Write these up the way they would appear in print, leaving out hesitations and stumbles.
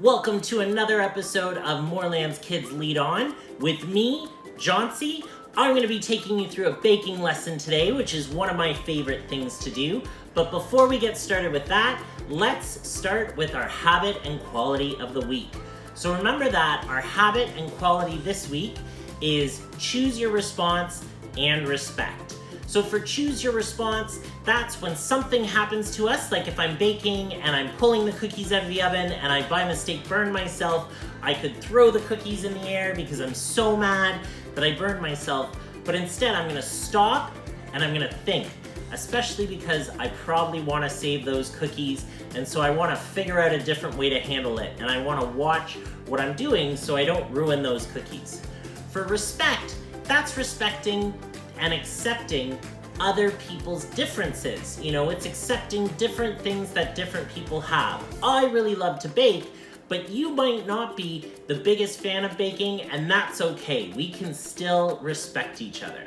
Welcome to another episode of Moorelands Kids Lead On. With me, Jauntzy. I'm going to be taking you through a baking lesson today, which is one of my favorite things to do. But before we get started with that, let's start with our habit and quality of the week. So remember that our habit and quality this week is choose your response and respect. So for choose your response, that's when something happens to us, like if I'm baking and I'm pulling the cookies out of the oven and I by mistake burn myself, I could throw the cookies in the air because I'm so mad that I burned myself. But instead I'm gonna stop and I'm gonna think, especially because I probably wanna save those cookies, and so I wanna figure out a different way to handle it, and I wanna watch what I'm doing so I don't ruin those cookies. For respect, that's respecting and accepting other people's differences. You know, it's accepting different things that different people have. I really love to bake, but you might not be the biggest fan of baking, and that's okay. We can still respect each other.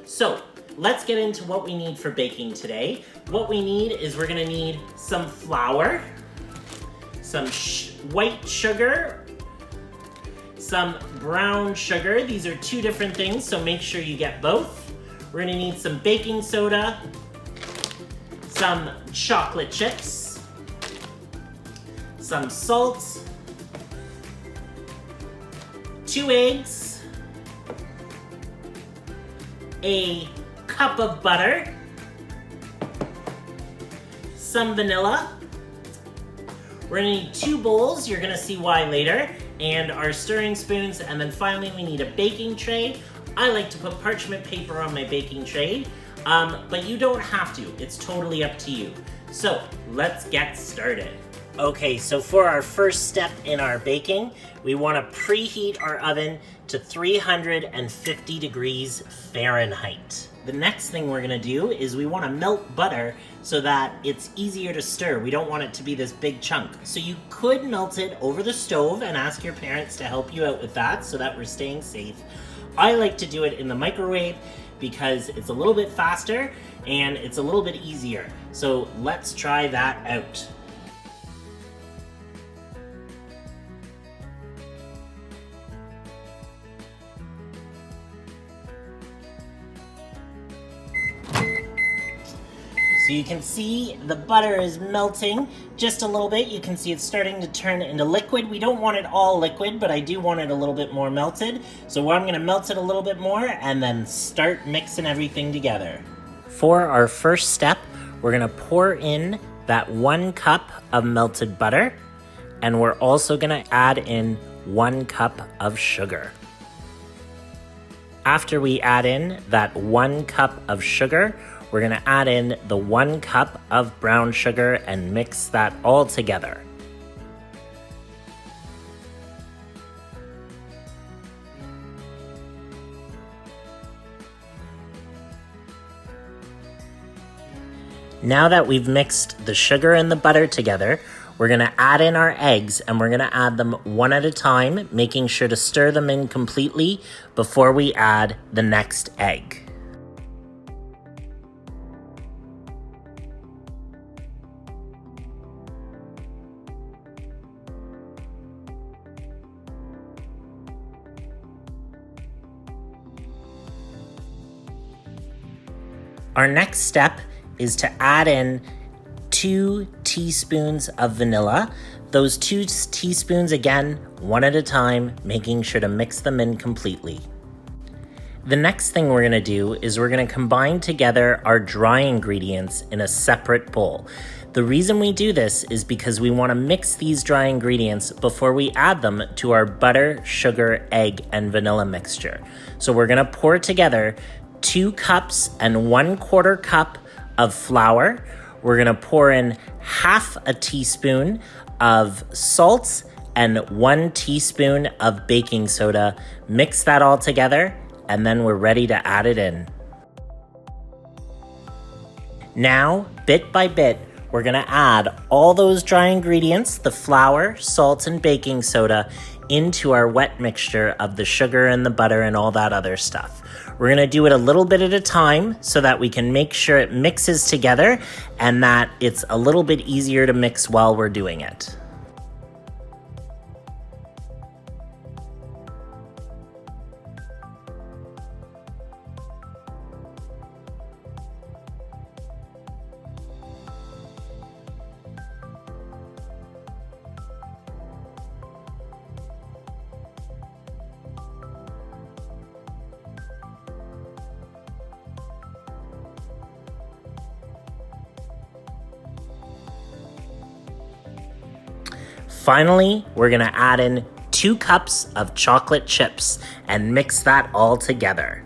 So let's get into what we need for baking today. What we need is we're gonna need some flour, some white sugar, some brown sugar. These are two different things, so make sure you get both. We're gonna need some baking soda, some chocolate chips, some salt, 2 eggs, a cup of butter, some vanilla. We're gonna need 2 bowls, you're gonna see why later, and our stirring spoons, and then finally we need a baking tray. I like to put parchment paper on my baking tray, but you don't have to. It's totally up to you. So let's get started. Okay, so for our first step in our baking, we want to preheat our oven to 350 degrees Fahrenheit. The next thing we're gonna do is we want to melt butter so that it's easier to stir. We don't want it to be this big chunk. So you could melt it over the stove and ask your parents to help you out with that so that we're staying safe. I like to do it in the microwave because it's a little bit faster and it's a little bit easier. So let's try that out. So you can see the butter is melting just a little bit. You can see it's starting to turn into liquid. We don't want it all liquid, but I do want it a little bit more melted. So I'm gonna melt it a little bit more and then start mixing everything together. For our first step, we're gonna pour in that 1 cup of melted butter, and we're also gonna add in 1 cup of sugar. After we add in that 1 cup of sugar, we're gonna add in the 1 cup of brown sugar and mix that all together. Now that we've mixed the sugar and the butter together, we're gonna add in our eggs, and we're gonna add them one at a time, making sure to stir them in completely before we add the next egg. Our next step is to add in 2 teaspoons of vanilla. Those 2 teaspoons, again, one at a time, making sure to mix them in completely. The next thing we're gonna do is we're gonna combine together our dry ingredients in a separate bowl. The reason we do this is because we wanna mix these dry ingredients before we add them to our butter, sugar, egg, and vanilla mixture. So we're gonna pour together 2 cups and 1/4 cup of flour. We're gonna pour in half a teaspoon of salt and 1 teaspoon of baking soda. Mix that all together, and then we're ready to add it in. Now, bit by bit, we're gonna add all those dry ingredients, the flour, salt, and baking soda, into our wet mixture of the sugar and the butter and all that other stuff. We're gonna do it a little bit at a time so that we can make sure it mixes together and that it's a little bit easier to mix while we're doing it. Finally, we're gonna add in 2 cups of chocolate chips and mix that all together.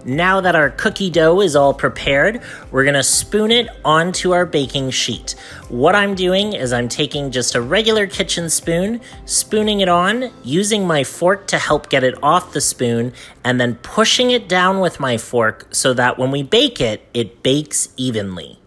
Now that our cookie dough is all prepared, we're gonna spoon it onto our baking sheet. What I'm doing is I'm taking just a regular kitchen spoon, spooning it on, using my fork to help get it off the spoon, and then pushing it down with my fork so that when we bake it, it bakes evenly.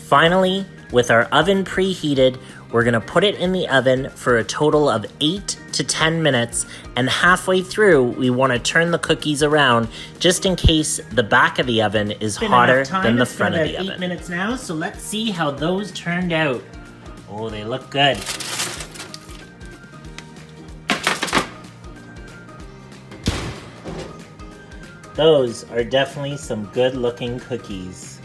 Finally, with our oven preheated, we're gonna put it in the oven for a total of 8 to 10 minutes, and halfway through, we wanna turn the cookies around just in case the back of the oven is hotter than the front of the oven. 8 minutes now, so let's see how those turned out. Oh, they look good. Those are definitely some good looking cookies.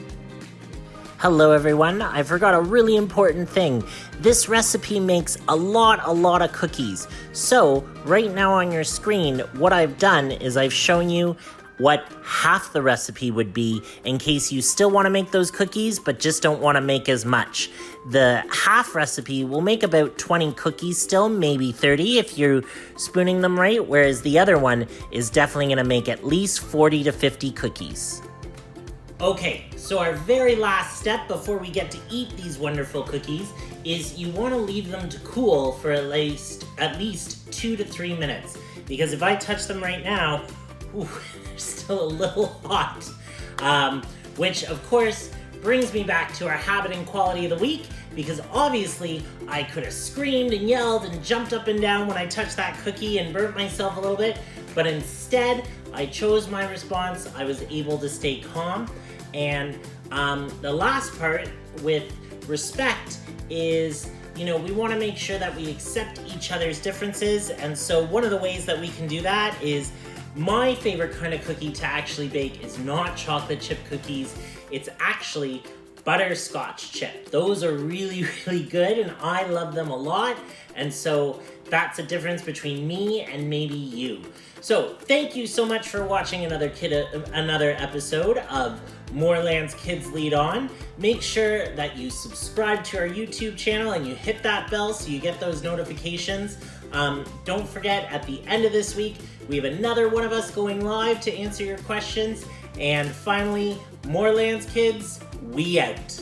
Hello everyone, I forgot a really important thing. This recipe makes a lot of cookies. So right now on your screen, what I've done is I've shown you what half the recipe would be in case you still want to make those cookies but just don't want to make as much. The half recipe will make about 20 cookies still, maybe 30 if you're spooning them right, whereas the other one is definitely going to make at least 40 to 50 cookies. Okay, so our very last step before we get to eat these wonderful cookies is you want to leave them to cool for at least 2 to 3 minutes. Because if I touch them right now, they're still a little hot. Which of course brings me back to our habit and quality of the week, because obviously I could have screamed and yelled and jumped up and down when I touched that cookie and burnt myself a little bit, but instead I chose my response. I was able to stay calm. And the last part with respect is, we want to make sure that we accept each other's differences. And so one of the ways that we can do that is, my favorite kind of cookie to actually bake is not chocolate chip cookies. It's actually butterscotch chip. Those are really good, and I love them a lot. And so that's a difference between me and maybe you. So thank you so much for watching another episode of Moorelands Kids Lead On. Make sure that you subscribe to our YouTube channel and you hit that bell so you get those notifications. Don't forget, at the end of this week, we have another one of us going live to answer your questions. And finally, Moorelands Kids, we out.